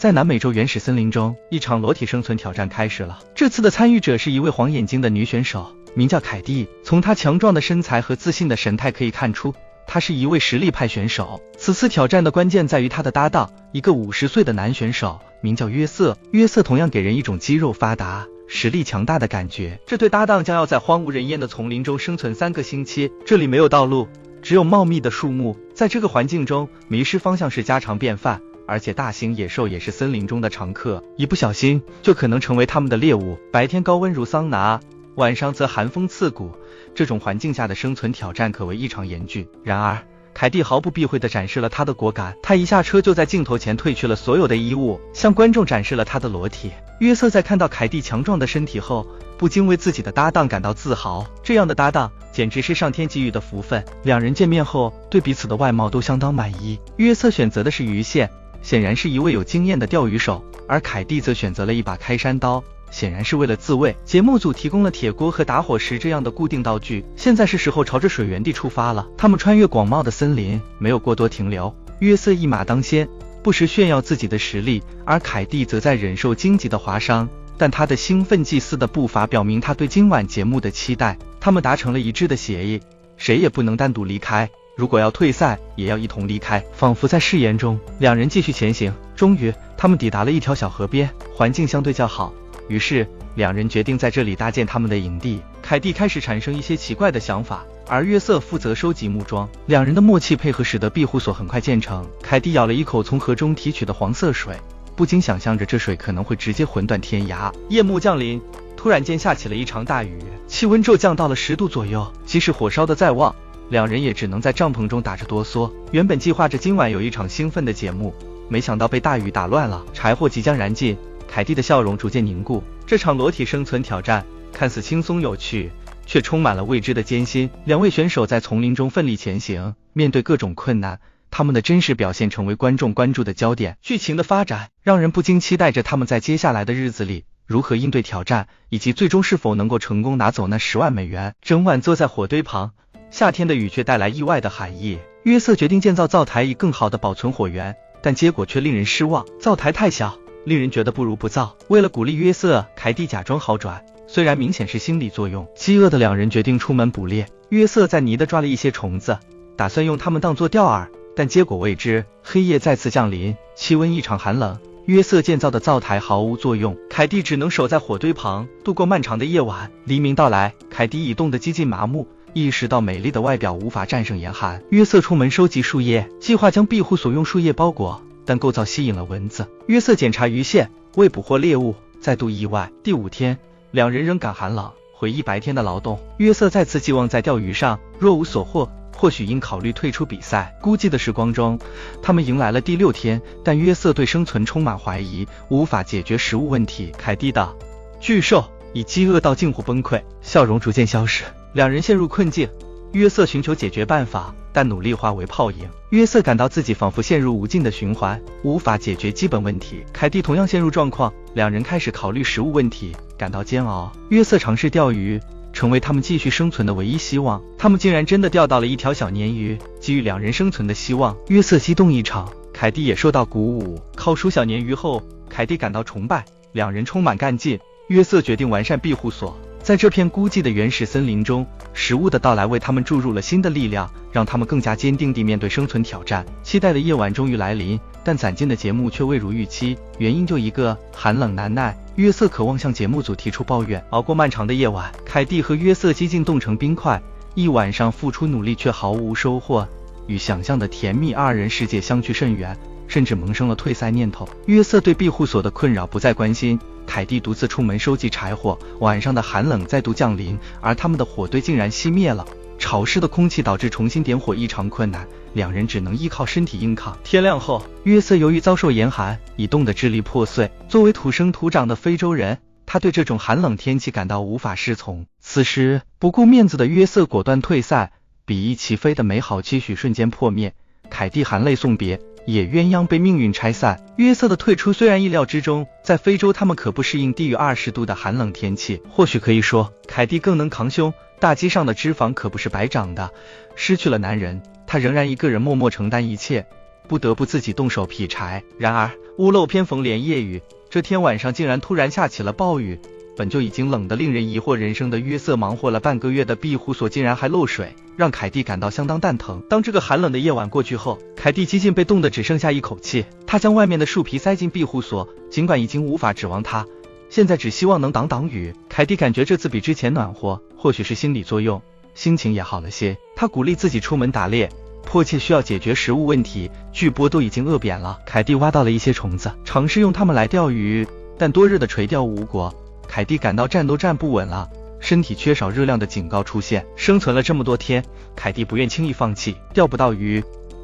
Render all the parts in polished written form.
在南美洲原始森林中，一场裸体生存挑战开始了。这次的参与者是一位黄眼睛的女选手，名叫凯蒂。从她强壮的身材和自信的神态可以看出，她是一位实力派选手。此次挑战的关键在于她的搭档，一个50岁的男选手，名叫约瑟。约瑟同样给人一种肌肉发达、实力强大的感觉。这对搭档将要在荒无人烟的丛林中生存3个星期，这里没有道路，只有茂密的树木。在这个环境中，迷失方向是家常便饭，而且大型野兽也是森林中的常客，一不小心就可能成为他们的猎物。白天高温如桑拿，晚上则寒风刺骨，这种环境下的生存挑战可谓异常严峻。然而凯蒂毫不避讳地展示了她的果敢，她一下车就在镜头前褪去了所有的衣物，向观众展示了她的裸体。约瑟在看到凯蒂强壮的身体后，不禁为自己的搭档感到自豪，这样的搭档简直是上天给予的福分。两人见面后，对彼此的外貌都相当满意。约瑟选择的是鱼线，显然是一位有经验的钓鱼手，而凯蒂则选择了一把开山刀，显然是为了自卫。节目组提供了铁锅和打火石这样的固定道具，现在是时候朝着水源地出发了。他们穿越广袤的森林，没有过多停留。约瑟一马当先，不时炫耀自己的实力，而凯蒂则在忍受荆棘的划伤，但他的兴奋祭祀的步伐表明他对今晚节目的期待。他们达成了一致的协议，谁也不能单独离开，如果要退赛，也要一同离开。仿佛在誓言中，两人继续前行。终于，他们抵达了一条小河边，环境相对较好，于是两人决定在这里搭建他们的营地。凯蒂开始产生一些奇怪的想法，而约瑟负责收集木桩。两人的默契配合使得庇护所很快建成。凯蒂咬了一口从河中提取的黄色水，不禁想象着这水可能会直接魂断天涯。夜幕降临，突然间下起了一场大雨，气温骤降到了10度左右。即使火烧得再旺，两人也只能在帐篷中打着哆嗦。原本计划着今晚有一场兴奋的节目，没想到被大雨打乱了。柴火即将燃尽，凯蒂的笑容逐渐凝固。这场裸体生存挑战看似轻松有趣，却充满了未知的艰辛。两位选手在丛林中奋力前行，面对各种困难，他们的真实表现成为观众关注的焦点。剧情的发展让人不禁期待着他们在接下来的日子里如何应对挑战，以及最终是否能够成功拿走那10万美元。整晚坐在火堆旁，夏天的雨却带来意外的寒意。约瑟决定建造灶台以更好地保存火源，但结果却令人失望。灶台太小，令人觉得不如不造。为了鼓励约瑟，凯蒂假装好转，虽然明显是心理作用。饥饿的两人决定出门捕猎。约瑟在泥地抓了一些虫子，打算用它们当作钓饵，但结果未知。黑夜再次降临，气温异常寒冷，约瑟建造的灶台毫无作用，凯蒂只能守在火堆旁度过漫长的夜晚。黎明到来，凯蒂已冻得几近麻木，意识到美丽的外表无法战胜严寒。约瑟出门收集树叶，计划将庇护所用树叶包裹，但构造吸引了蚊子。约瑟检查鱼线，未捕获猎物，再度意外。第5天，两人仍感寒冷，回忆白天的劳动。约瑟再次寄望在钓鱼上，若无所获，或许应考虑退出比赛。孤寂的时光中，他们迎来了第6天，但约瑟对生存充满怀疑，无法解决食物问题。凯蒂的巨兽已饥饿到近乎崩溃，笑容逐渐消失，两人陷入困境。约瑟寻求解决办法，但努力化为泡影。约瑟感到自己仿佛陷入无尽的循环，无法解决基本问题。凯蒂同样陷入状况，两人开始考虑食物问题，感到煎熬。约瑟尝试钓鱼，成为他们继续生存的唯一希望。他们竟然真的钓到了一条小鲶鱼，给予两人生存的希望。约瑟激动异常，凯蒂也受到鼓舞。烤熟小鲶鱼后，凯蒂感到崇拜，两人充满干劲。约瑟决定完善庇护所。在这片孤寂的原始森林中，食物的到来为他们注入了新的力量，让他们更加坚定地面对生存挑战。期待的夜晚终于来临，但攒进的节目却未如预期，原因就一个：寒冷难耐。约瑟渴望向节目组提出抱怨。熬过漫长的夜晚，凯蒂和约瑟几近冻成冰块，一晚上付出努力却毫无收获，与想象的甜蜜二人世界相去甚远，甚至萌生了退赛念头。约瑟对庇护所的困扰不再关心，凯蒂独自出门收集柴火。晚上的寒冷再度降临，而他们的火堆竟然熄灭了。潮湿的空气导致重新点火异常困难，两人只能依靠身体硬抗。天亮后，约瑟由于遭受严寒，已冻得支离破碎。作为土生土长的非洲人，他对这种寒冷天气感到无法适从。此时，不顾面子的约瑟果断退赛，比翼齐飞的美好期许瞬间破灭。凯蒂含泪送别，野鸳鸯被命运拆散。约瑟的退出虽然意料之中，在非洲他们可不适应低于20度的寒冷天气。或许可以说，凯蒂更能扛胸，大肌上的脂肪可不是白长的。失去了男人，她仍然一个人默默承担一切。不得不自己动手劈柴。然而屋漏偏逢连夜雨，这天晚上竟然突然下起了暴雨。本就已经冷得令人疑惑人生的约瑟，忙活了半个月的庇护所竟然还漏水，让凯蒂感到相当蛋疼。当这个寒冷的夜晚过去后，凯蒂几近被冻得只剩下一口气。她将外面的树皮塞进庇护所，尽管已经无法指望它，现在只希望能挡挡雨。凯蒂感觉这次比之前暖和，或许是心理作用，心情也好了些。她鼓励自己出门打猎，迫切需要解决食物问题，巨波都已经饿扁了。凯蒂挖到了一些虫子，尝试用它们来钓鱼，但多日的垂钓无果。凯蒂感到站都站不稳了，身体缺少热量的警告出现。生存了这么多天，凯蒂不愿轻易放弃。钓不到鱼，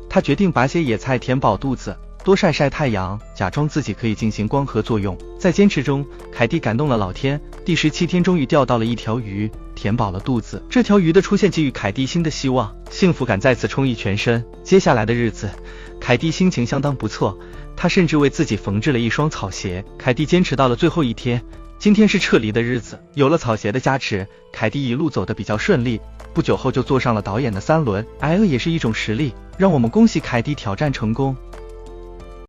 她决定拔些野菜填饱肚子，多晒晒太阳，假装自己可以进行光合作用。在坚持中，凯蒂感动了老天。第17天终于钓到了一条鱼，填饱了肚子。这条鱼的出现给予凯蒂新的希望，幸福感再次充溢全身。接下来的日子，凯蒂心情相当不错，她甚至为自己缝制了一双草鞋。凯蒂坚持到了最后一天，今天是撤离的日子，有了草鞋的加持，凯蒂一路走得比较顺利，不久后就坐上了导演的3轮。挨饿也是一种实力，让我们恭喜凯蒂挑战成功。